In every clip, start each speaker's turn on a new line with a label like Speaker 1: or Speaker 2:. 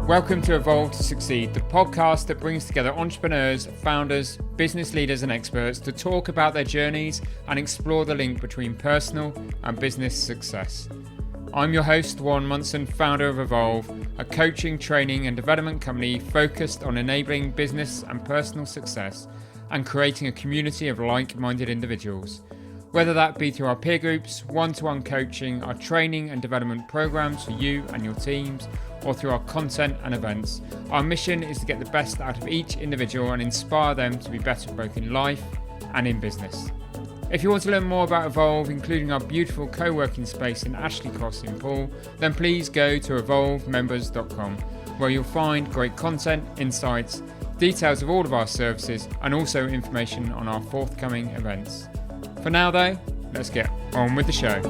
Speaker 1: Welcome to Evolve to Succeed, the podcast that brings together entrepreneurs, founders, business leaders and experts to talk about their journeys and explore the link between personal and business success. I'm your host, Warren Munson, founder of Evolve, a coaching, training and development company focused on enabling business and personal success and creating a community of like-minded individuals. Whether that be through our peer groups, one-to-one coaching, our training and development programs for you and your teams, or through our content and events, our mission is to get the best out of each individual and inspire them to be better both in life and in business. If you want to learn more about Evolve, including our beautiful co-working space in Ashley Cross in Poole, then please go to evolvemembers.com, where you'll find great content, insights, details of all of our services, and also information on our forthcoming events. For now though, let's get on with the show.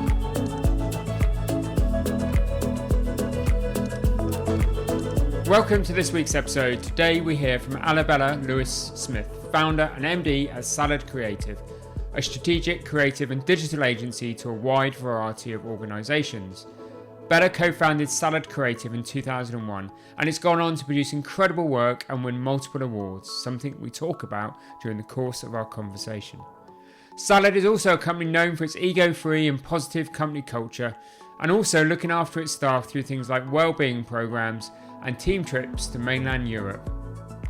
Speaker 1: Welcome to this week's episode. Today we hear from Arabella Lewis-Smith, founder and MD at Salad Creative, a strategic, creative and digital agency to a wide variety of organisations. Bella co-founded Salad Creative in 2001 and it's gone on to produce incredible work and win multiple awards, something we talk about during the course of our conversation. Salad is also a company known for its ego-free and positive company culture and also looking after its staff through things like wellbeing programs and team trips to mainland Europe.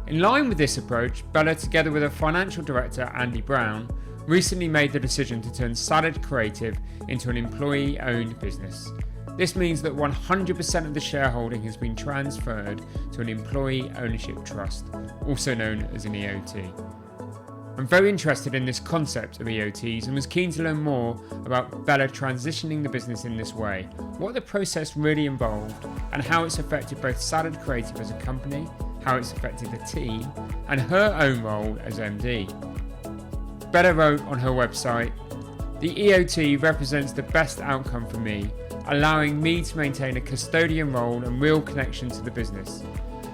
Speaker 1: In line with this approach, Bella, together with her financial director Andy Brown, recently made the decision to turn Salad Creative into an employee-owned business. This means that 100% of the shareholding has been transferred to an employee ownership trust, also known as an EOT. I'm very interested in this concept of EOTs and was keen to learn more about Bella transitioning the business in this way, what the process really involved, and how it's affected both Salad Creative as a company, how it's affected the team, and her own role as MD. Bella wrote on her website, "The EOT represents the best outcome for me, allowing me to maintain a custodian role and real connection to the business.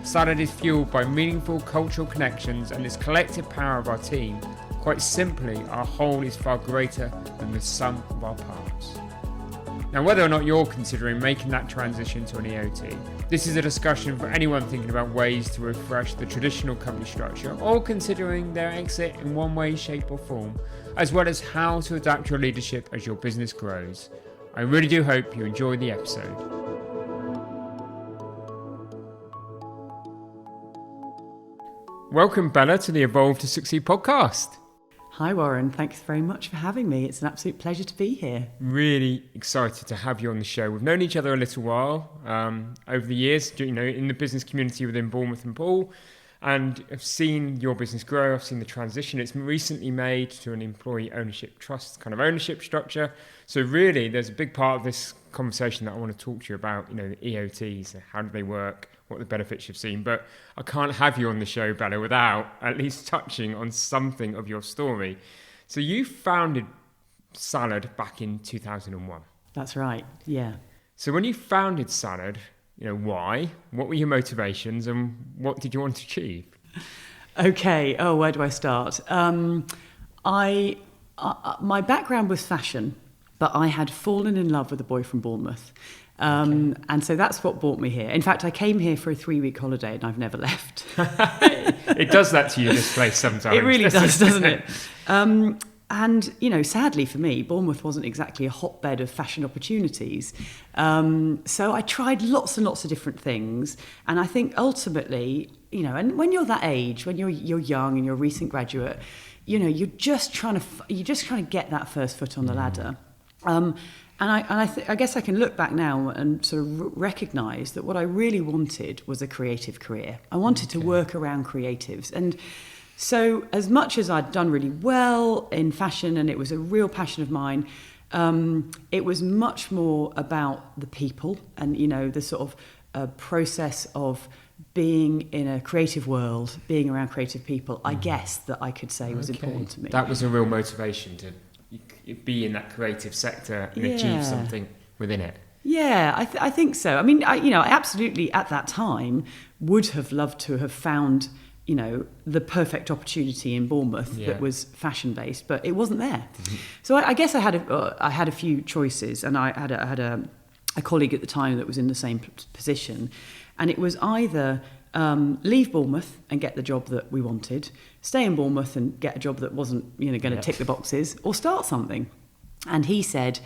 Speaker 1: Salad is fueled by meaningful cultural connections and its collective power of our team. Quite simply, our whole is far greater than the sum of our parts." Now, whether or not you're considering making that transition to an EOT, this is a discussion for anyone thinking about ways to refresh the traditional company structure or considering their exit in one way, shape or form, as well as how to adapt your leadership as your business grows. I really do hope you enjoy the episode. Welcome, Bella, to the Evolve to Succeed podcast.
Speaker 2: Hi, Warren. Thanks very much for having me. It's an absolute pleasure to be here.
Speaker 1: Really excited to have you on the show. We've known each other a little while over the years, in the business community within Bournemouth and Poole, and I've seen your business grow. I've seen the transition it's recently made to an employee ownership trust kind of ownership structure. So really, there's a big part of this conversation that I want to talk to you about, the EOTs, how do they work, what the benefits you've seen. But I can't have you on the show, Bella, without at least touching on something of your story. So you founded Salad back in 2001.
Speaker 2: That's right, yeah. So
Speaker 1: when you founded Salad, why? What were your motivations and what did you want to achieve?
Speaker 2: Okay, where do I start? My background was fashion, but I had fallen in love with a boy from Bournemouth. And so that's what brought me here. In fact, I came here for a 3-week holiday and I've never left.
Speaker 1: It does that to you, this place, sometimes.
Speaker 2: It really does, doesn't it? And, sadly for me, Bournemouth wasn't exactly a hotbed of fashion opportunities. So I tried lots and lots of different things. And I think ultimately, and when you're that age, when you're young and you're a recent graduate, you're just trying to get that first foot on the ladder. And I guess I can look back now and sort of recognise that what I really wanted was a creative career. I wanted to work around creatives. And so as much as I'd done really well in fashion and it was a real passion of mine, it was much more about the people and, the sort of process of being in a creative world, being around creative people, I guess that I could say was important to me.
Speaker 1: That was a real motivation to be in that creative sector and achieve something within it.
Speaker 2: Yeah, I think so. I mean, I absolutely at that time would have loved to have found, the perfect opportunity in Bournemouth that was fashion based, but it wasn't there. Mm-hmm. So I guess I had a few choices, and I had a colleague at the time that was in the same position, and it was either leave Bournemouth and get the job that we wanted, stay in Bournemouth and get a job that wasn't going to tick the boxes, or start something. And he said,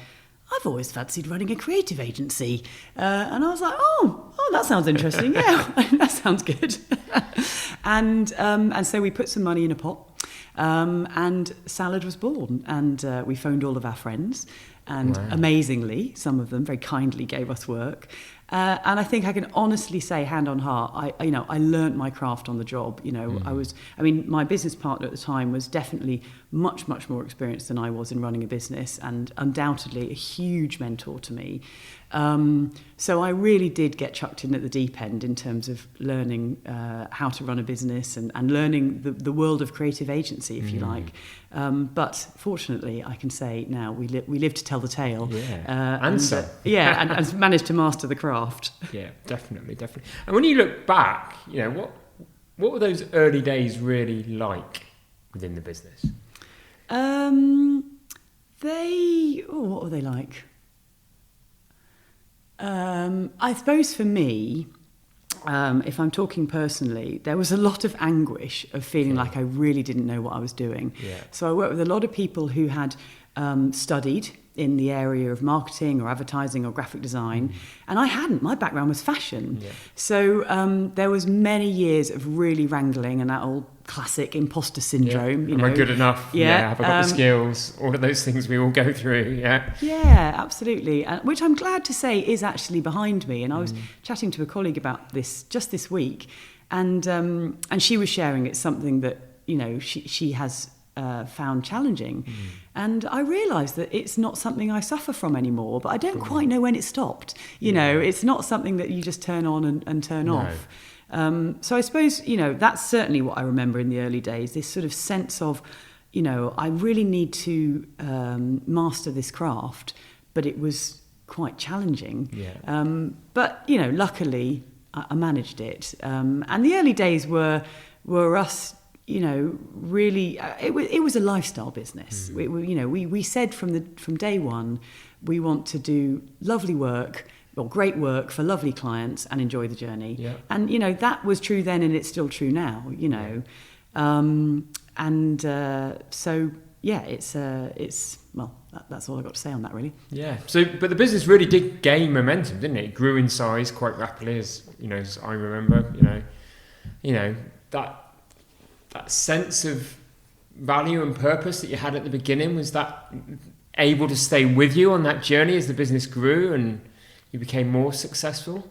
Speaker 2: I've always fancied running a creative agency. And I was like, oh, that sounds interesting. Yeah, that sounds good. And so we put some money in a pot, and Salad was born. And we phoned all of our friends. And amazingly, some of them very kindly gave us work. And I think I can honestly say, hand on heart, I learnt my craft on the job. My business partner at the time was definitely much, much more experienced than I was in running a business, and undoubtedly a huge mentor to me. So I really did get chucked in at the deep end in terms of learning how to run a business and learning the world of creative agency, if you like. But fortunately, I can say now we live to tell the tale.
Speaker 1: Yeah,
Speaker 2: and managed to master the craft.
Speaker 1: Yeah, definitely. And when you look back, what were those early days really like within the business?
Speaker 2: What were they like? I suppose for me, if I'm talking personally, there was a lot of anguish of feeling like I really didn't know what I was doing. Yeah. So I worked with a lot of people who had studied in the area of marketing or advertising or graphic design, and I hadn't. My background was fashion. Yeah. So there was many years of really wrangling and that old classic imposter syndrome.
Speaker 1: Am I good enough? Yeah. Have I got the skills? All of those things we all go through. Yeah.
Speaker 2: Yeah, absolutely. Which I'm glad to say is actually behind me. And I was chatting to a colleague about this just this week, and she was sharing it's something that she has found challenging. And I realised that it's not something I suffer from anymore, but I don't quite know when it stopped. It's not something that you just turn on and turn off. So I suppose, that's certainly what I remember in the early days, this sort of sense of, I really need to master this craft, but it was quite challenging. Yeah. But, luckily I managed it. And the early days were us, really, it was a lifestyle business. We said from day one, we want to do lovely work, or great work for lovely clients, and enjoy the journey. Yeah. And that was true then, and it's still true now. That's all I got to say on that, really.
Speaker 1: Yeah. So, but the business really did gain momentum, didn't it? It grew in size quite rapidly, as I remember. That sense of value and purpose that you had at the beginning, was that able to stay with you on that journey as the business grew and you became more successful?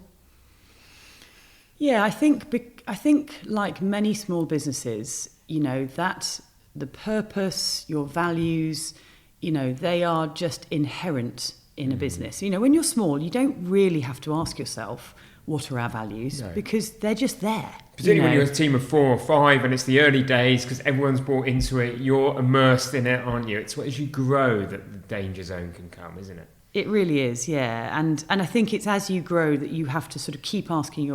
Speaker 2: Yeah, I think like many small businesses, that the purpose, your values, they are just inherent in a business. When you're small, you don't really have to ask yourself, what are our values? No. Because they're just there.
Speaker 1: Particularly when you're a team of 4 or 5 and it's the early days, because everyone's bought into it, you're immersed in it, aren't you? It's as you grow that the danger zone can come, isn't it?
Speaker 2: It really is, yeah. And I think it's as you grow that you have to sort of keep asking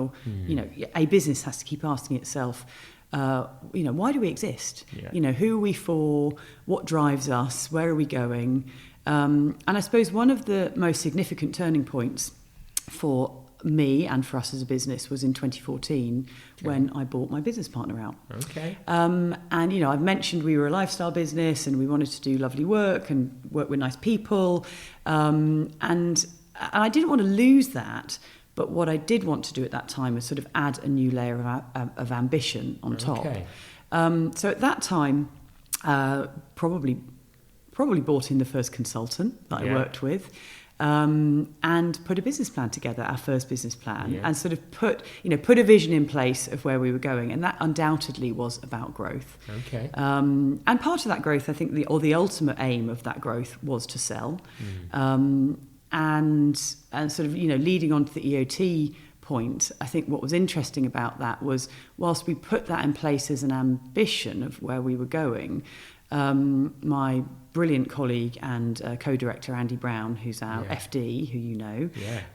Speaker 2: a business has to keep asking itself, why do we exist? Yeah. Who are we for? What drives us? Where are we going? And I suppose one of the most significant turning points for me and for us as a business was in 2014 when I bought my business partner out.
Speaker 1: Okay.
Speaker 2: And I've mentioned we were a lifestyle business and we wanted to do lovely work and work with nice people, and I didn't want to lose that. But what I did want to do at that time was sort of add a new layer of ambition on top. Okay. So at that time, probably brought in the first consultant that I worked with. And put a business plan together, our first business plan, and sort of put a vision in place of where we were going, and that undoubtedly was about growth. Okay. And part of that growth, I think, the ultimate aim of that growth was to sell, and sort of leading on to the EOT point. I think what was interesting about that was, whilst we put that in place as an ambition of where we were going, my brilliant colleague and co-director Andy Brown, who's our FD, who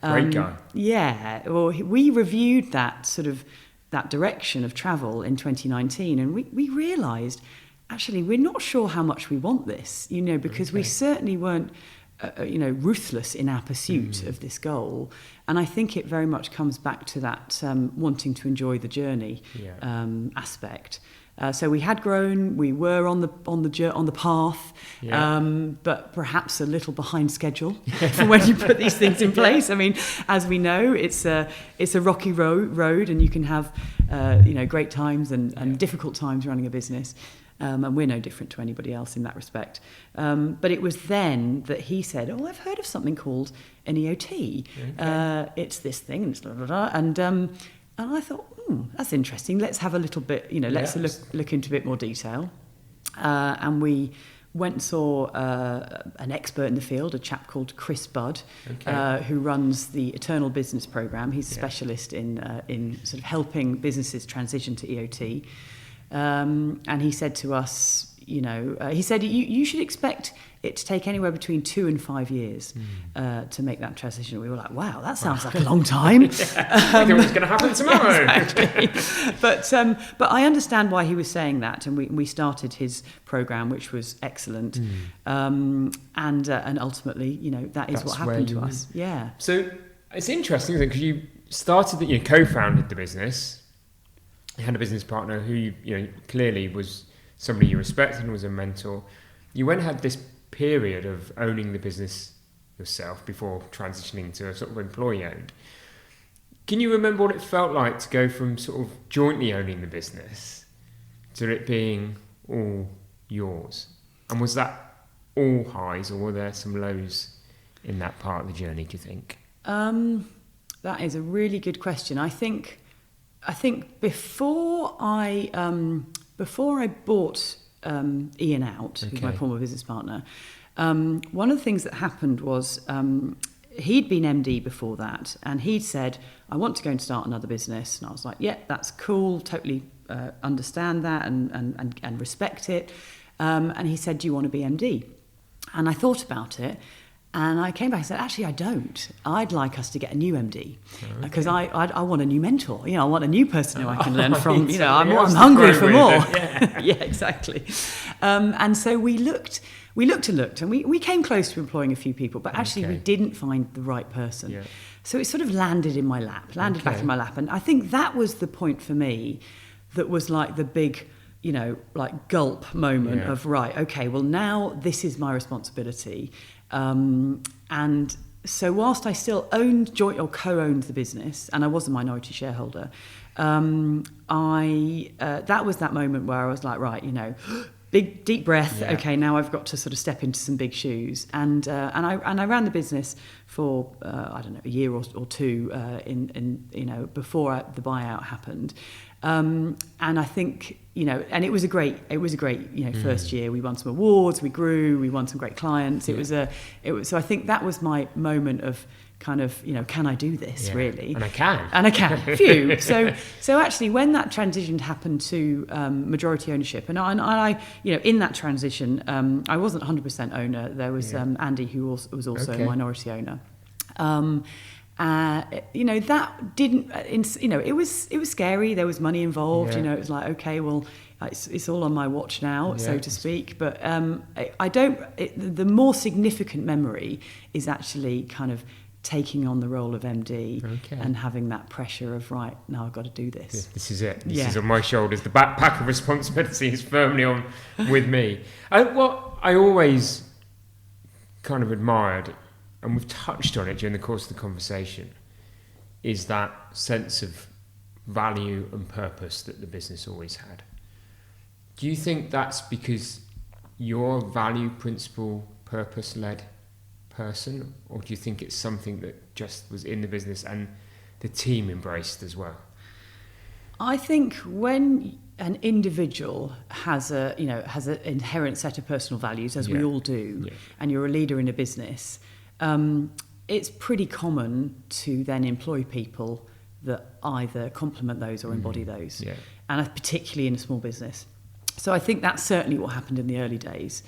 Speaker 1: great guy.
Speaker 2: Well, we reviewed that direction of travel in 2019, and we realised actually we're not sure how much we want this, because we certainly weren't ruthless in our pursuit of this goal. And I think it very much comes back to that wanting to enjoy the journey aspect. So we had grown, we were on the path, but perhaps a little behind schedule for when you put these things in place. I mean, as we know, it's a rocky road, and you can have great times and difficult times running a business. And we're no different to anybody else in that respect. But it was then that he said, "Oh, I've heard of something called an EOT. Okay. It's this thing, and it's blah, blah, blah." And I thought, that's interesting. Let's have a little bit, let's look into a bit more detail. And we went and saw an expert in the field, a chap called Chris Budd, who runs the Eternal Business Programme. He's a specialist in sort of helping businesses transition to EOT. And he said to us, he said, you should expect it to take anywhere between 2 and 5 years to make that transition. We were like, wow, that sounds like a long time.
Speaker 1: I thought it was going to happen tomorrow.
Speaker 2: Exactly. But I understand why he was saying that, and we started his programme, which was excellent. And ultimately, that's what happened to us. Yeah.
Speaker 1: So it's interesting, isn't it? Because you started, you co-founded the business. You had a business partner who clearly was somebody you respected and was a mentor. You went and had this period of owning the business yourself before transitioning to a sort of employee owned. Can you remember what it felt like to go from sort of jointly owning the business to it being all yours? And was that all highs, or were there some lows in that part of the journey, do you think?
Speaker 2: That is a really good question. I think before I bought Ian out, who's my former business partner, one of the things that happened was he'd been MD before that, and he'd said, "I want to go and start another business." And I was like, "Yeah, that's cool. Totally understand that and respect it." And he said, "Do you want to be MD?" And I thought about it. And I came back and said, actually, I don't. I'd like us to get a new MD because I want a new mentor. I want a new person who I can learn from. I'm hungry for more. Yeah, exactly. And so we looked, and we came close to employing a few people, but actually we didn't find the right person. Yeah. So it sort of landed in my lap, back in my lap. And I think that was the point for me that was like the big, gulp moment of, right, okay, well, now this is my responsibility. And so whilst I still owned, joint or co-owned the business, and I was a minority shareholder, that was that moment where I was like, right, big deep breath. Yeah. Okay, now I've got to sort of step into some big shoes, and I ran the business for I don't know, a year or two in before the buyout happened. And I think, and it was a great, first year. We won some awards, we grew, we won some great clients. So I think that was my moment of kind of, can I do this really?
Speaker 1: And I can.
Speaker 2: Phew. So actually when that transition happened to majority ownership, and I in that transition, I wasn't 100% owner. There was Andy, who was also a minority owner. That didn't, it was scary. There was money involved. It was like, okay, well, it's all on my watch now, so to speak. But the more significant memory is actually kind of taking on the role of MD and having that pressure of, right, now I've got to do this.
Speaker 1: Yeah, this is it. This is on my shoulders. The backpack of responsibility is firmly on with me. What I always kind of admired, and we've touched on it during the course of the conversation, is that sense of value and purpose that the business always had. Do you think that's because you're a value, principle, purpose-led person, or do you think it's something that just was in the business and the team embraced as well?
Speaker 2: I think when an individual has an inherent set of personal values, as we all do, and you're a leader in a business, it's pretty common to then employ people that either complement those or embody those, and particularly in a small business. So I think that's certainly what happened in the early days.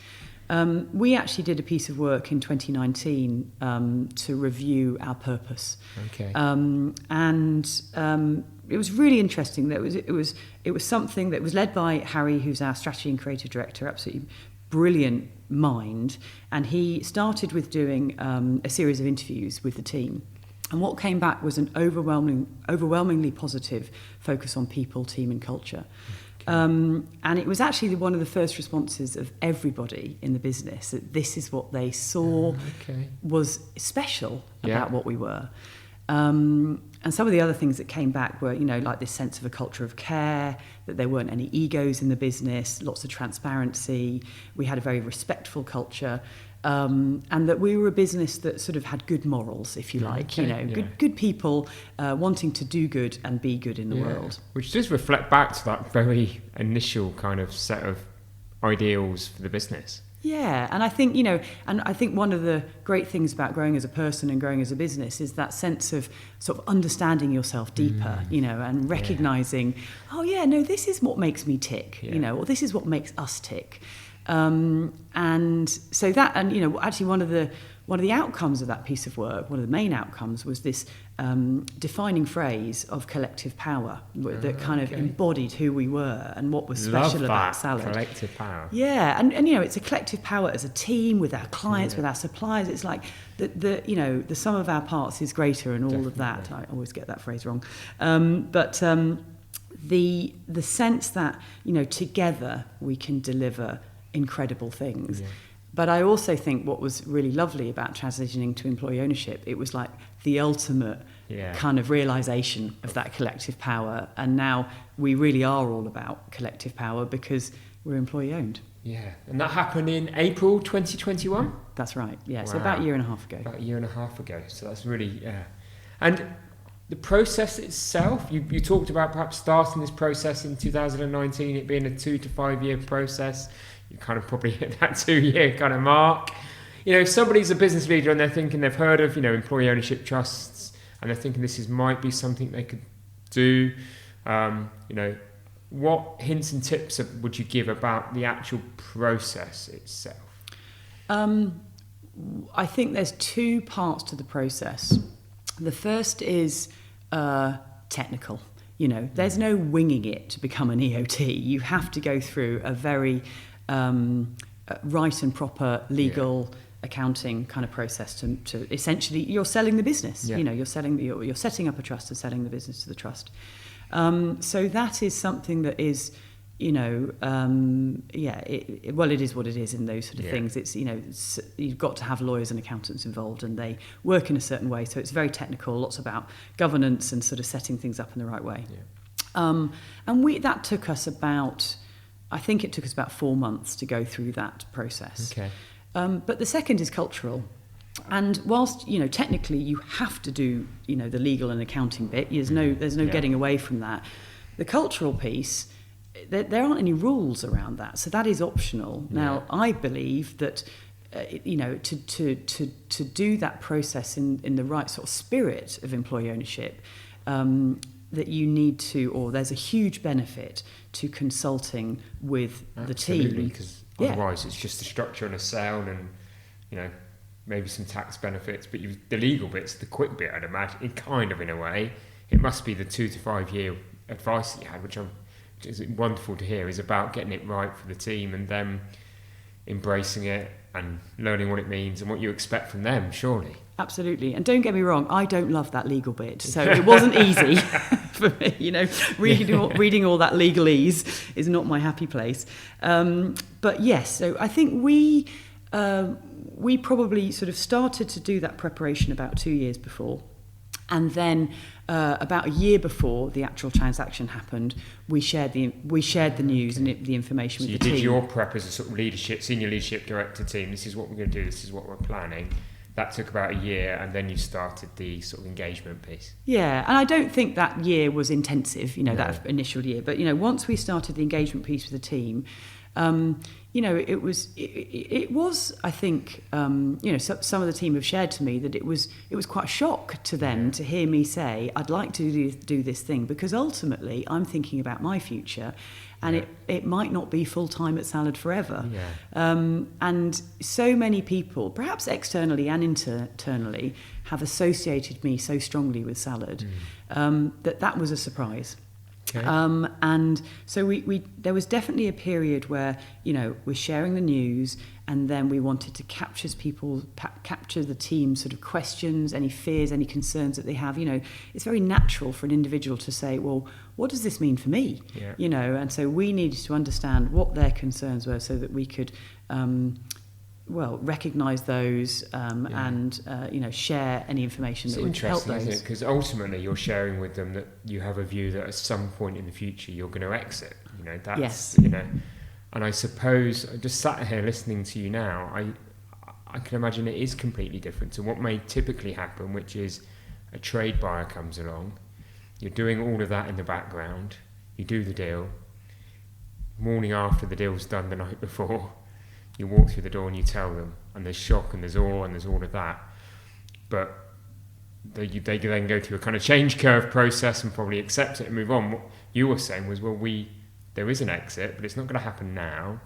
Speaker 2: We actually did a piece of work in 2019 to review our purpose, and it was really interesting. It was something that was led by Harry, who's our strategy and creative director, absolutely brilliant mind, and he started with doing a series of interviews with the team. And what came back was an overwhelmingly positive focus on people, team and culture. And it was actually one of the first responses of everybody in the business, that this is what they saw was special about what we were. And some of the other things that came back were, like this sense of a culture of care, that there weren't any egos in the business, lots of transparency. We had a very respectful culture. And that we were a business that sort of had good morals, if you like, good people wanting to do good and be good in the world.
Speaker 1: Which does reflect back to that very initial kind of set of ideals for the business.
Speaker 2: Yeah, and I think, one of the great things about growing as a person and growing as a business is that sense of sort of understanding yourself deeper, and recognising, this is what makes me tick, or this is what makes us tick. And so that, actually one of the outcomes of that piece of work, one of the main outcomes, was this defining phrase of collective power that kind of embodied who we were and what was special about Salad.
Speaker 1: Collective power.
Speaker 2: Yeah, and it's a collective power as a team, with our clients, with our suppliers. It's like the sum of our parts is greater, and all of that. I always get that phrase wrong, but the sense that together we can deliver incredible things. But I also think what was really lovely about transitioning to employee ownership, it was like the ultimate kind of realisation of that collective power. And now we really are all about collective power because we're employee owned.
Speaker 1: Yeah, and that happened in April 2021?
Speaker 2: That's right, yeah. Wow. So about a year and a half ago.
Speaker 1: About a year and a half ago. So that's really, And the process itself, you talked about perhaps starting this process in 2019, it being a 2 to 5 year process. You kind of probably hit that 2 year kind of mark. If somebody's a business leader and they're thinking they've heard of, employee ownership trusts, and they're thinking might be something they could do, what hints and tips would you give about the actual process itself?
Speaker 2: I think there's 2 parts to the process. The first is technical. There's no winging it to become an EOT. You have to go through a very right and proper legal accounting kind of process to essentially, you're selling the business. You're setting up a trust and selling the business to the trust. So that is something that is, it is what it is in those sort of things. It's you've got to have lawyers and accountants involved, and they work in a certain way. So it's very technical, lots about governance and sort of setting things up in the right way. And that took us about 4 months to go through that process. Okay. But the second is cultural. And whilst, technically you have to do, the legal and accounting bit, there's no getting away from that. The cultural piece, there aren't any rules around that. So that is optional. Now, I believe that, to do that process in the right sort of spirit of employee ownership, that you need to, or there's a huge benefit to consulting with the team.
Speaker 1: Absolutely, because otherwise it's just a structure and a sale and, maybe some tax benefits, but the legal bit's the quick bit, I'd imagine, kind of in a way. It must be the 2 to 5 year advice that you had, which is wonderful to hear, is about getting it right for the team and them embracing it and learning what it means and what you expect from them, surely.
Speaker 2: Absolutely. And don't get me wrong, I don't love that legal bit. So it wasn't easy for me, reading all that legalese is not my happy place. But yes, so I think we probably sort of started to do that preparation about 2 years before. And then about a year before the actual transaction happened, we shared the news and the information with the team. So you did your
Speaker 1: prep as a sort of senior leadership director team. This is what we're going to do. This is what we're planning. That took about a year, and then you started the sort of engagement piece. Yeah,
Speaker 2: and I don't think that year was intensive, that initial year. But, once we started the engagement piece with the team, it was, I think, some of the team have shared to me that it was quite a shock to them to hear me say, I'd like to do this thing, because ultimately I'm thinking about my future, and it might not be full-time at Salad forever. And so many people, perhaps externally and internally, have associated me so strongly with Salad that was a surprise.
Speaker 1: Okay.
Speaker 2: And so we there was definitely a period where, we're sharing the news, and then we wanted to capture the team's sort of questions, any fears, any concerns that they have. It's very natural for an individual to say, well, what does this mean for me?
Speaker 1: Yeah.
Speaker 2: And so we needed to understand what their concerns were so that we could recognise those and share any information that would help those.
Speaker 1: Isn't it? Because ultimately you're sharing with them that you have a view that at some point in the future you're going to exit. That's
Speaker 2: yes.
Speaker 1: And I suppose I just sat here listening to you now. I can imagine it is completely different to what may typically happen, which is a trade buyer comes along. You're doing all of that in the background. You do the deal. Morning after the deal's done the night before. You walk through the door and you tell them, and there's shock and there's awe and there's all of that. But they then go through a kind of change curve process and probably accept it and move on. What you were saying was, there is an exit, but it's not going to happen now,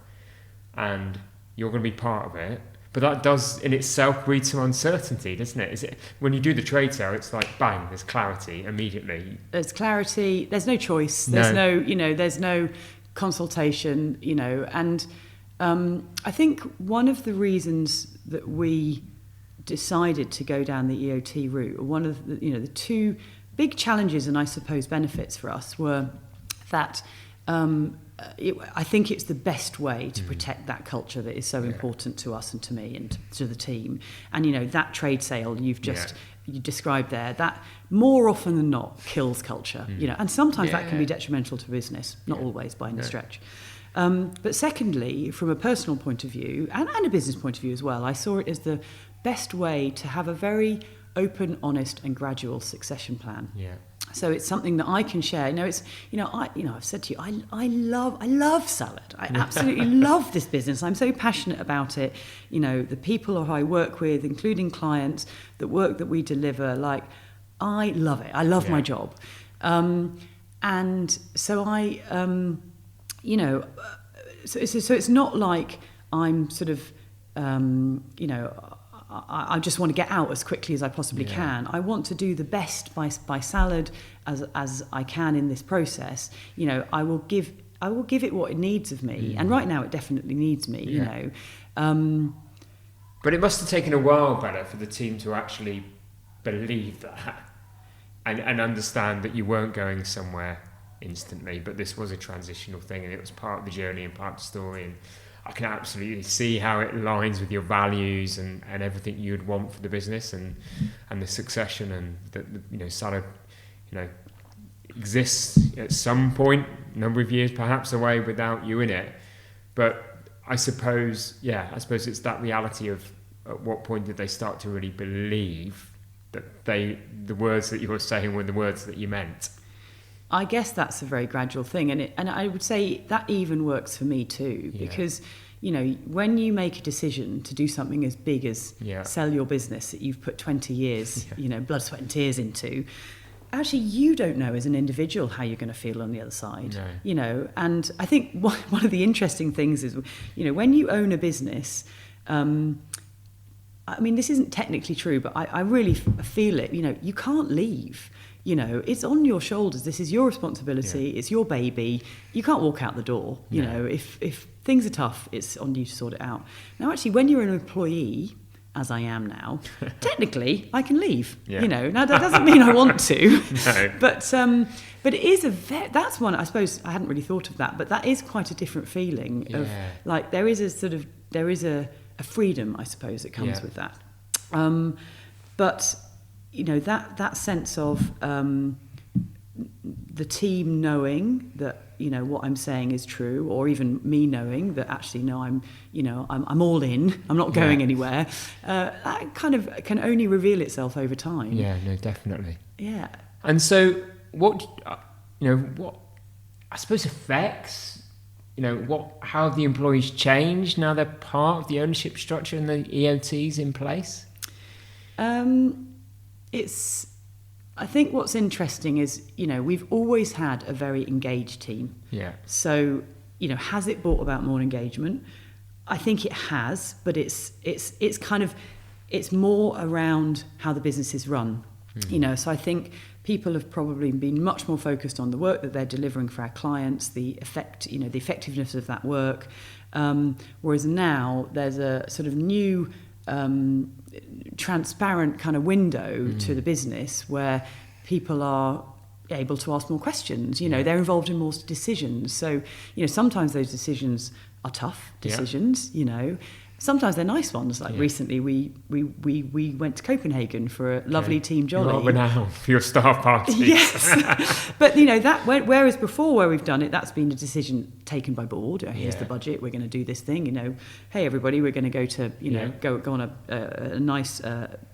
Speaker 1: and you're going to be part of it. But that does in itself breed some uncertainty, doesn't it? When you do the trade sale, it's like bang, there's clarity immediately.
Speaker 2: There's clarity. There's no choice. There's there's no consultation. And I think one of the reasons that we decided to go down the EOT route, or one of the two big challenges and I suppose benefits for us were that I think it's the best way to protect that culture that is so important to us and to me and to the team. And that trade sale you described there, that more often than not kills culture. And sometimes that can be detrimental to business, not always by any stretch. But secondly, from a personal point of view and a business point of view as well, I saw it as the best way to have a very open, honest and gradual succession plan.
Speaker 1: Yeah.
Speaker 2: So it's something that I can share. I've said to you, I love salad. I absolutely love this business. I'm so passionate about it. The people who I work with, including clients, the work that we deliver, I love it. I love my job. And so so it's not like I'm sort of, I just want to get out as quickly as I possibly can. I want to do the best by salad as I can in this process. I will give it what it needs of me, and right now it definitely needs me.
Speaker 1: But it must have taken a while, Bella, for the team to actually believe that and understand that you weren't going somewhere instantly, but this was a transitional thing, and it was part of the journey and part of the story. And I can absolutely see how it aligns with your values and everything you'd want for the business and the succession, and that salad exists at some point, number of years perhaps away without you in it. But I suppose it's that reality of at what point did they start to really believe that the words that you were saying were the words that you meant.
Speaker 2: I guess that's a very gradual thing, and I would say that even works for me too, because when you make a decision to do something as big as sell your business that you've put 20 years, blood, sweat and tears into, actually you don't know as an individual how you're going to feel on the other side.
Speaker 1: No.
Speaker 2: And I think one of the interesting things is, when you own a business, this isn't technically true, but I really feel it. You can't leave. It's on your shoulders. This is your responsibility. It's your baby. You can't walk out the door. If things are tough, it's on you to sort it out. Now, actually, when you're an employee, as I am now, technically I can leave. Now that doesn't mean I want to.
Speaker 1: No.
Speaker 2: But it is that's one. I suppose I hadn't really thought of that, but that is quite a different feeling of there is a freedom, I suppose, that comes with that. But that sense of the team knowing that what I'm saying is true, or even me knowing that actually no, I'm all in, I'm not going anywhere. That kind of can only reveal itself over time.
Speaker 1: Yeah, no, definitely.
Speaker 2: Yeah.
Speaker 1: And so what I suppose affects how have the employees changed now they're part of the ownership structure and the EOTs in place?
Speaker 2: I think what's interesting is, we've always had a very engaged team.
Speaker 1: Yeah.
Speaker 2: So, has it brought about more engagement? I think it has, but it's more around how the business is run. So I think people have probably been much more focused on the work that they're delivering for our clients, the effectiveness of that work. Whereas now there's a sort of new transparent kind of window to the business where people are able to ask more questions. They're involved in more decisions. So, sometimes those decisions are tough decisions, Sometimes they're nice ones. Like recently, we went to Copenhagen for a lovely team jolly.
Speaker 1: You are renowned for your staff parties.
Speaker 2: Yes, but that whereas before where we've done it, that's been a decision taken by board. Here's the budget. We're going to do this thing. Hey everybody, we're going to go to go on a nice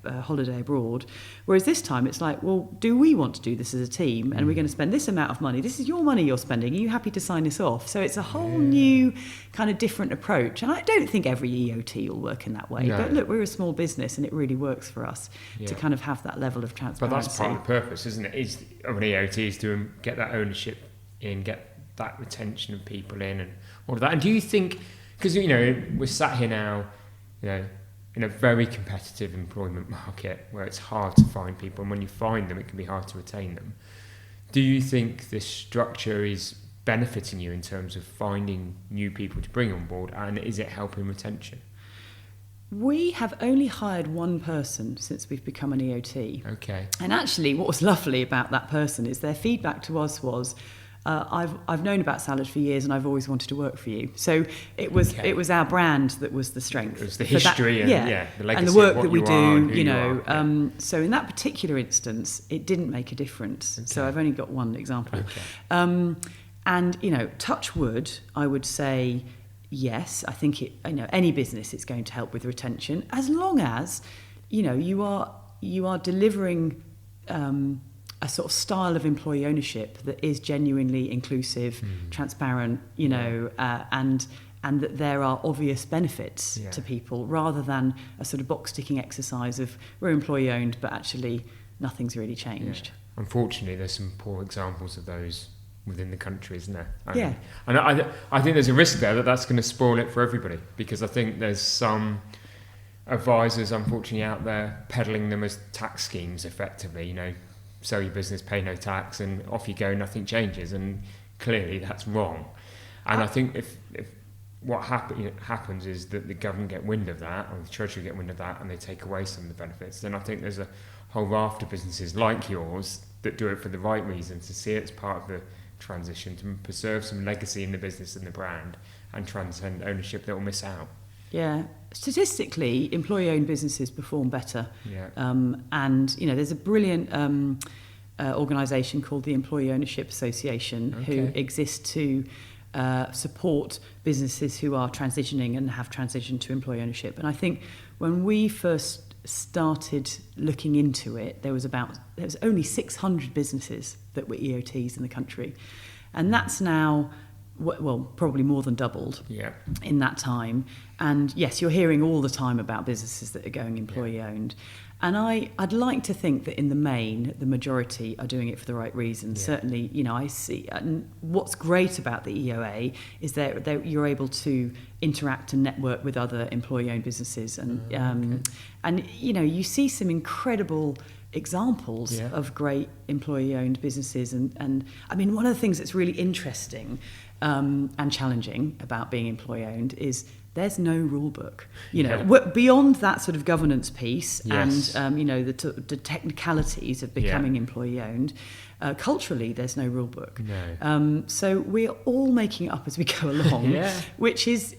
Speaker 2: holiday abroad. Whereas this time it's like, well, do we want to do this as a team? And we're going to spend this amount of money. This is your money you're spending. Are you happy to sign this off? So it's a whole new kind of different approach. And I don't think every EOT will work in that way. No. But look, we're a small business and it really works for us to kind of have that level of transparency.
Speaker 1: But that's part of the purpose, isn't it? Of an EOT is to get that ownership in, get that retention of people in and all of that. And do you think, because, we're sat here now, in a very competitive employment market where it's hard to find people, and when you find them, it can be hard to retain them. Do you think this structure is benefiting you in terms of finding new people to bring on board, and is it helping retention?
Speaker 2: We have only hired one person since we've become an EOT.
Speaker 1: Okay.
Speaker 2: And actually, what was lovely about that person is their feedback to us was, I've known about Salad for years and I've always wanted to work for you. So it was our brand that was the strength.
Speaker 1: It was the history the legacy
Speaker 2: and the work
Speaker 1: of what
Speaker 2: that we
Speaker 1: do.
Speaker 2: So in that particular instance, it didn't make a difference. Okay. So I've only got one example.
Speaker 1: Okay.
Speaker 2: And touch wood, I would say yes. I think any business it's going to help with retention as long as you are delivering a sort of style of employee ownership that is genuinely inclusive, transparent, and that there are obvious benefits to people rather than a sort of box ticking exercise of we're employee owned, but actually nothing's really changed.
Speaker 1: Yeah. Unfortunately, there's some poor examples of those within the country, isn't there?
Speaker 2: And
Speaker 1: I think there's a risk there that's going to spoil it for everybody, because I think there's some advisors, unfortunately, out there peddling them as tax schemes effectively, sell your business, pay no tax, and off you go, nothing changes. And clearly that's wrong. And I think if what happens is that the government get wind of that, or the Treasury get wind of that, and they take away some of the benefits, then I think there's a whole raft of businesses like yours that do it for the right reasons, to see it as part of the transition, to preserve some legacy in the business and the brand, and transcend ownership that will miss out.
Speaker 2: Yeah, statistically, employee-owned businesses perform better.
Speaker 1: Yeah.
Speaker 2: And there's a brilliant organisation called the Employee Ownership Association who exists to support businesses who are transitioning and have transitioned to employee ownership. And I think when we first started looking into it, there was only 600 businesses that were EOTs in the country, and that's now probably more than doubled in that time. And yes, you're hearing all the time about businesses that are going employee owned. And I'd like to think that in the main, the majority are doing it for the right reasons. Certainly, I see. And what's great about the EOA is that you're able to interact and network with other employee-owned businesses, and you see some incredible examples of great employee-owned businesses. And I mean, one of the things that's really interesting and challenging about being employee-owned is there's no rule book, beyond that sort of governance piece and the technicalities of becoming employee owned. Culturally, there's no rule book.
Speaker 1: No.
Speaker 2: So we're all making it up as we go along, which is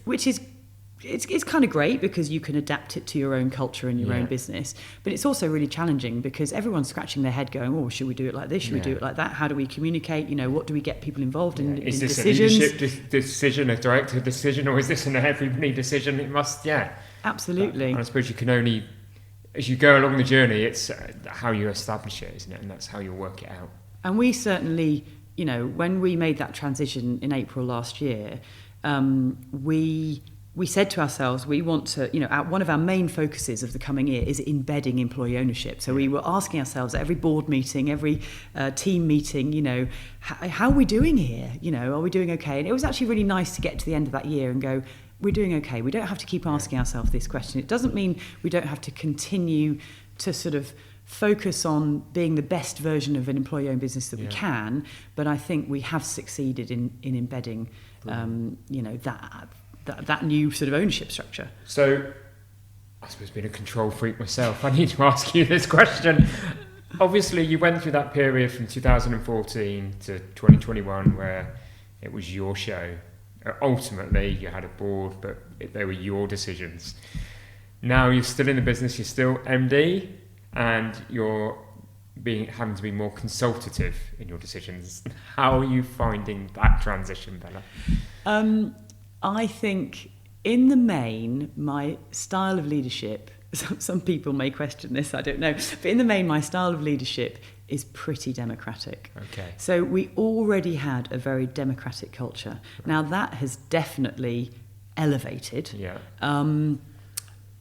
Speaker 2: it's kind of great because you can adapt it to your own culture and your own business. But it's also really challenging because everyone's scratching their head going, should we do it like this? Should we do it like that? How do we communicate? What do we get people involved in
Speaker 1: Is this
Speaker 2: decisions?
Speaker 1: a leadership decision, a director decision, or is this an everybody decision? It must,
Speaker 2: Absolutely.
Speaker 1: And I suppose you can only, as you go along the journey, it's how you establish it, isn't it? And that's how you'll work it out.
Speaker 2: And we certainly, when we made that transition in April last year, we said to ourselves, we want to, one of our main focuses of the coming year is embedding employee ownership. So we were asking ourselves at every board meeting, every team meeting, how are we doing here? Are we doing okay? And it was actually really nice to get to the end of that year and go, we're doing okay. We don't have to keep asking ourselves this question. It doesn't mean we don't have to continue to sort of focus on being the best version of an employee-owned business that we
Speaker 1: Yeah.
Speaker 2: can, but I think we have succeeded in embedding, that new sort of ownership structure.
Speaker 1: So, I suppose being a control freak myself, I need to ask you this question. Obviously, you went through that period from 2014 to 2021 where it was your show. Ultimately, you had a board, but they were your decisions. Now you're still in the business, you're still MD, and you're having to be more consultative in your decisions. How are you finding that transition, Bella?
Speaker 2: I think, in the main, my style of leadership, some people may question this, I don't know, but in the main, my style of leadership is pretty democratic.
Speaker 1: Okay.
Speaker 2: So we already had a very democratic culture. Now that has definitely elevated.
Speaker 1: Yeah.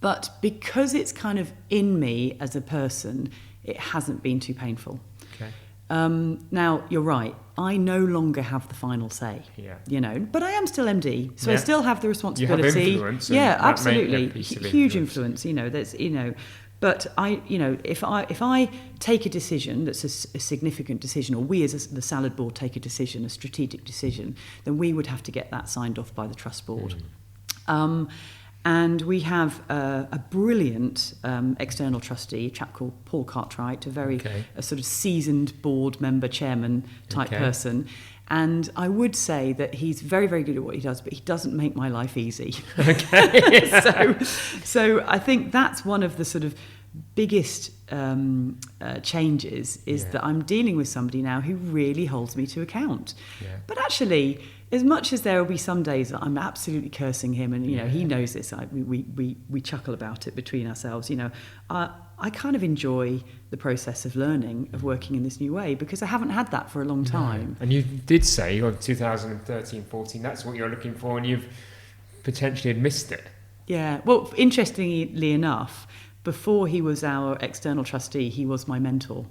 Speaker 2: But because it's kind of in me as a person, it hasn't been too painful.
Speaker 1: Okay.
Speaker 2: Now, you're right. I no longer have the final say.
Speaker 1: Yeah.
Speaker 2: But I am still MD, so I
Speaker 1: Yeah.
Speaker 2: still have the responsibility.
Speaker 1: You have influence.
Speaker 2: Yeah,
Speaker 1: that may be a
Speaker 2: absolutely.
Speaker 1: piece of
Speaker 2: Huge influence. But if I take a decision that's a significant decision, or we as the salad board take a decision, a strategic decision, then we would have to get that signed off by the trust board. And we have a brilliant external trustee, a chap called Paul Cartwright, a sort of seasoned board member, chairman type person. And I would say that he's very, very good at what he does, but he doesn't make my life easy.
Speaker 1: Okay.
Speaker 2: So I think that's one of the sort of biggest changes is that I'm dealing with somebody now who really holds me to account. Yeah. But actually, as much as there will be some days that I'm absolutely cursing him, and he knows this, we chuckle about it between ourselves. I kind of enjoy the process of learning, of working in this new way, because I haven't had that for a long time.
Speaker 1: And you did say on 2013-14 that's what you're looking for, and you've potentially had missed it.
Speaker 2: Yeah. Well, interestingly enough, before he was our external trustee, he was my mentor.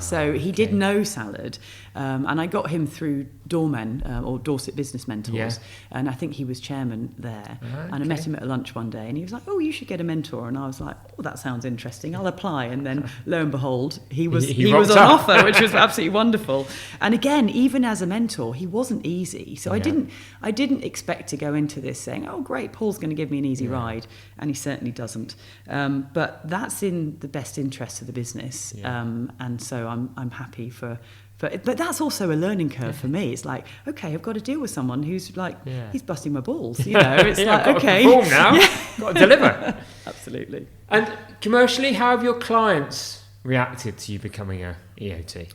Speaker 2: So he did know salad, and I got him through Doormen, or Dorset Business Mentors, and I think he was chairman there. And I met him at a lunch one day, and he was like, "Oh, you should get a mentor." And I was like, "Oh, that sounds interesting. I'll apply." And then, lo and behold, he was on offer, which was absolutely wonderful. And again, even as a mentor, he wasn't easy. So I didn't expect to go into this saying, "Oh, great, Paul's going to give me an easy ride," and he certainly doesn't. But that's in the best interest of the business, and so I'm happy for but that's also a learning curve for me. It's like, okay, I've got to deal with someone who's like, he's busting my balls. It's like, okay,
Speaker 1: got to perform now, got to deliver.
Speaker 2: Absolutely.
Speaker 1: And commercially, how have your clients reacted to you becoming a EOT?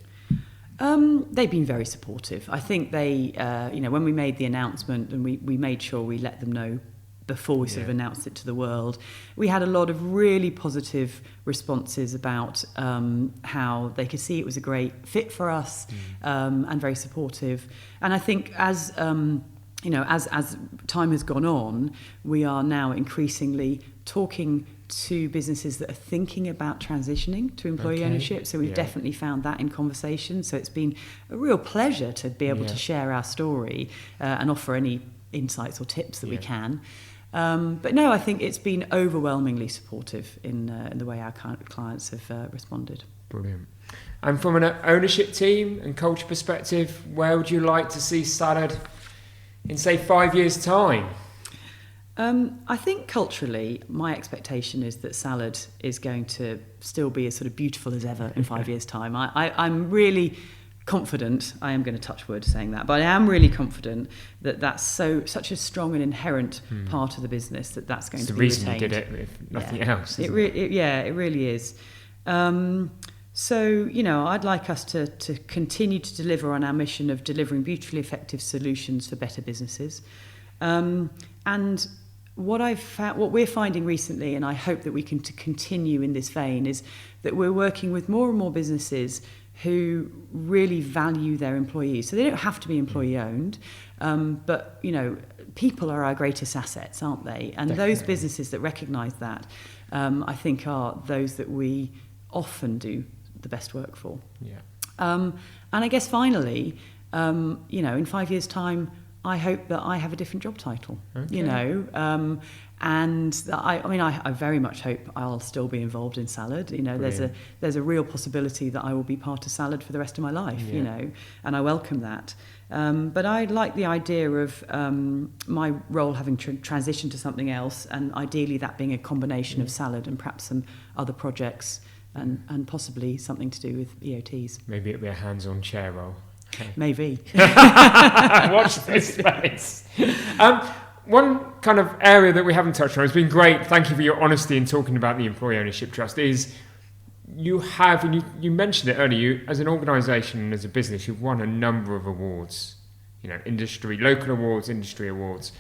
Speaker 2: They've been very supportive. I think they, when we made the announcement, and we made sure we let them know before we sort of announced it to the world, we had a lot of really positive responses about how they could see it was a great fit for us, and very supportive. And I think as time has gone on, we are now increasingly talking to businesses that are thinking about transitioning to employee ownership. So we've definitely found that in conversation. So it's been a real pleasure to be able to share our story and offer any insights or tips that we can. But no, I think it's been overwhelmingly supportive in the way our clients have responded.
Speaker 1: Brilliant. And from an ownership team and culture perspective, where would you like to see Salad in, say, 5 years' time?
Speaker 2: I think culturally, my expectation is that Salad is going to still be as sort of beautiful as ever in 5 years' time. I'm really confident, I am going to touch wood saying that, but I am really confident that that's such a strong and inherent part of the business that's going to be retained. It's the reason you did it, if nothing else. It really is. So, I'd like us to continue to deliver on our mission of delivering beautifully effective solutions for better businesses. And what we're finding recently, and I hope that we can continue in this vein, is that we're working with more and more businesses who really value their employees. So they don't have to be employee owned, but people are our greatest assets, aren't they? And Definitely. Those businesses that recognise that, I think, are those that we often do the best work for. Yeah. And I guess finally, in 5 years' time, I hope that I have a different job title,
Speaker 1: Okay.
Speaker 2: you know, and that I very much hope I'll still be involved in salad. You know,
Speaker 1: Brilliant.
Speaker 2: there's a real possibility that I will be part of salad for the rest of my life,
Speaker 1: Yeah.
Speaker 2: you know, and I welcome that. But I like the idea of my role having transitioned to something else, and ideally that being a combination of salad and perhaps some other projects, and possibly something to do with EOTs.
Speaker 1: Maybe it'll be a hands-on chair role. Okay.
Speaker 2: Maybe.
Speaker 1: Watch this space. One kind of area that we haven't touched on, it's been great, thank you for your honesty in talking about the Employee Ownership Trust, is you have, and you mentioned it earlier, you, as an organisation and as a business, you've won a number of awards, you know, local awards, industry awards.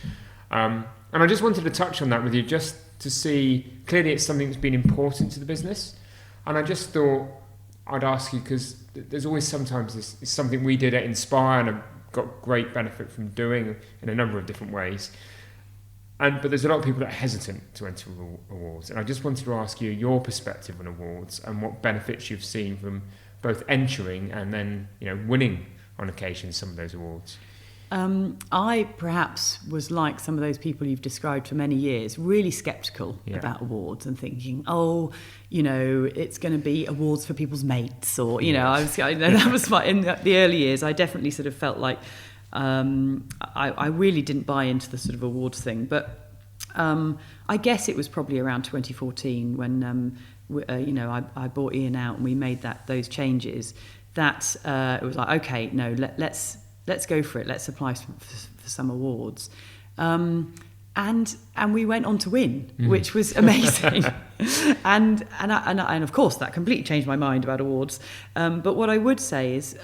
Speaker 1: And I just wanted to touch on that with you, just to see, clearly it's something that's been important to the business. And I just thought I'd ask you, because there's always sometimes this, it's something we did at Inspire and I've got great benefit from doing in a number of different ways. But there's a lot of people that are hesitant to enter awards. And I just wanted to ask you your perspective on awards and what benefits you've seen from both entering and then, you know, winning on occasion some of those awards.
Speaker 2: I perhaps was like some of those people you've described for many years, really sceptical about awards and thinking, oh, you know, it's going to be awards for people's mates, or, you know, that was in the early years. I definitely sort of felt like I really didn't buy into the sort of awards thing. But I guess it was probably around 2014 when, you know, I bought Ian out and we made those changes, that it was like, okay, no, let's go for it. Let's apply for some awards. And we went on to win, which was amazing. and of course, that completely changed my mind about awards. But what I would say is,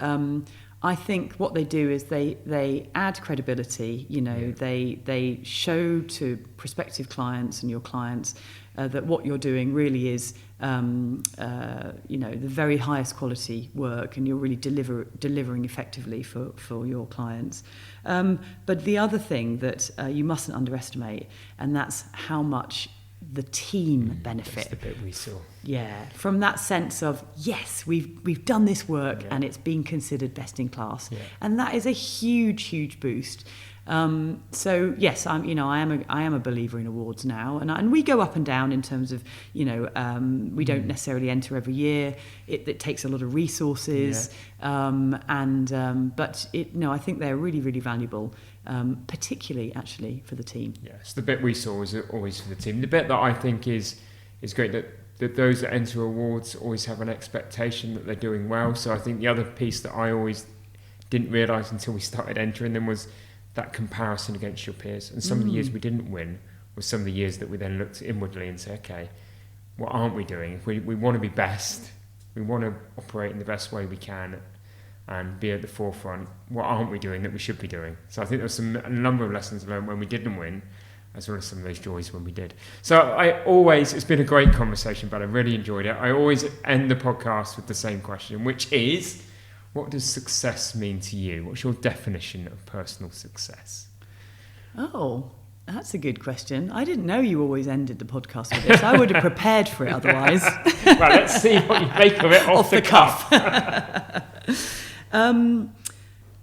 Speaker 2: I think what they do is they add credibility. You know, they show to prospective clients and your clients that what you're doing really is, you know, the very highest quality work, and you're really delivering effectively for your clients. But the other thing that you mustn't underestimate, and that's how much the team benefit.
Speaker 1: That's the bit we saw.
Speaker 2: Yeah, from that sense of, yes, we've done this work and it's been considered best in class, and that is a huge boost. So yes, I am a believer in awards now, and we go up and down in terms of, you know, we don't necessarily enter every year. It takes a lot of resources, but I think they're really valuable, particularly actually for the team.
Speaker 1: Yes, the bit we saw was always for the team. The bit that I think is great, that those that enter awards always have an expectation that they're doing well. So I think the other piece that I always didn't realise until we started entering them was that comparison against your peers. And some of the years we didn't win was some of the years that we then looked inwardly and said, okay, what aren't we doing? If we want to be best, we want to operate in the best way we can and be at the forefront, what aren't we doing that we should be doing? So I think there was a number of lessons learned when we didn't win, as well as some of those joys when we did. So it's been a great conversation, but I really enjoyed it. I always end the podcast with the same question, which is, what does success mean to you? What's your definition of personal success?
Speaker 2: Oh, that's a good question. I didn't know you always ended the podcast with this. I would have prepared for it otherwise.
Speaker 1: Well, let's see what you make of it off the cuff.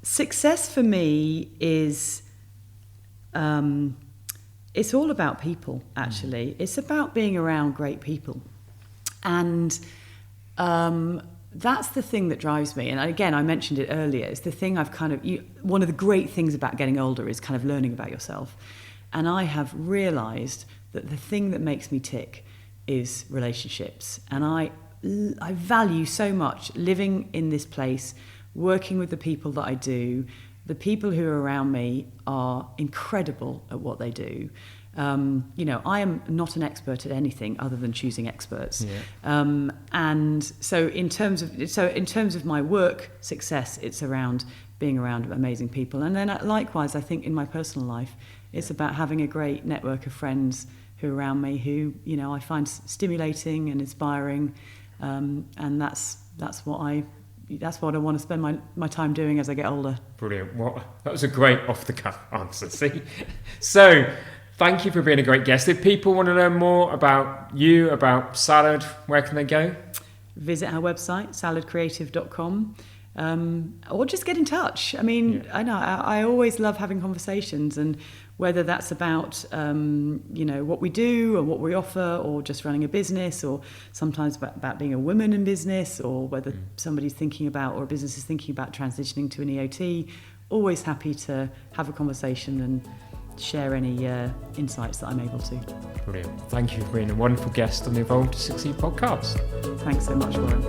Speaker 2: Success for me is, it's all about people, actually. It's about being around great people. And that's the thing that drives me. And again, I mentioned it earlier. It's the thing I've one of the great things about getting older is kind of learning about yourself. And I have realised that the thing that makes me tick is relationships. And I value so much living in this place, working with the people that I do. The people who are around me are incredible at what they do. You know, I am not an expert at anything other than choosing experts. And so in terms of my work success, it's around being around amazing people. And then likewise, I think in my personal life, it's about having a great network of friends who are around me who, you know, I find stimulating and inspiring. And that's what I want to spend my time doing as I get older.
Speaker 1: Brilliant. That was a great off-the-cuff answer, see? So, thank you for being a great guest. If people want to learn more about you, about Salad, where can they go?
Speaker 2: Visit our website, saladcreative.com. or just get in touch. I mean, I know I always love having conversations, and whether that's about what we do or what we offer, or just running a business, or sometimes about being a woman in business, or whether somebody's thinking about, or a business is thinking about transitioning to an EOT. Always happy to have a conversation and share any insights that I'm able to.
Speaker 1: Brilliant. Thank you for being a wonderful guest on the Evolve to Succeed podcast.
Speaker 2: Thanks so much, Warren.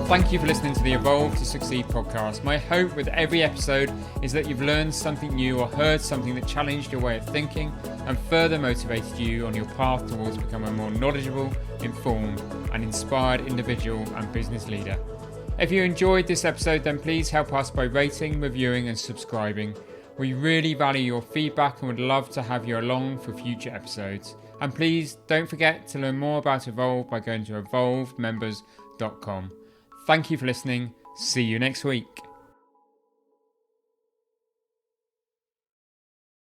Speaker 1: Thank you for listening to the Evolve to Succeed podcast. My hope with every episode is that you've learned something new or heard something that challenged your way of thinking and further motivated you on your path towards becoming a more knowledgeable, informed and inspired individual and business leader. If you enjoyed this episode, then please help us by rating, reviewing and subscribing. We really value your feedback and would love to have you along for future episodes. And please don't forget to learn more about Evolve by going to evolvemembers.com. Thank you for listening. See you next week.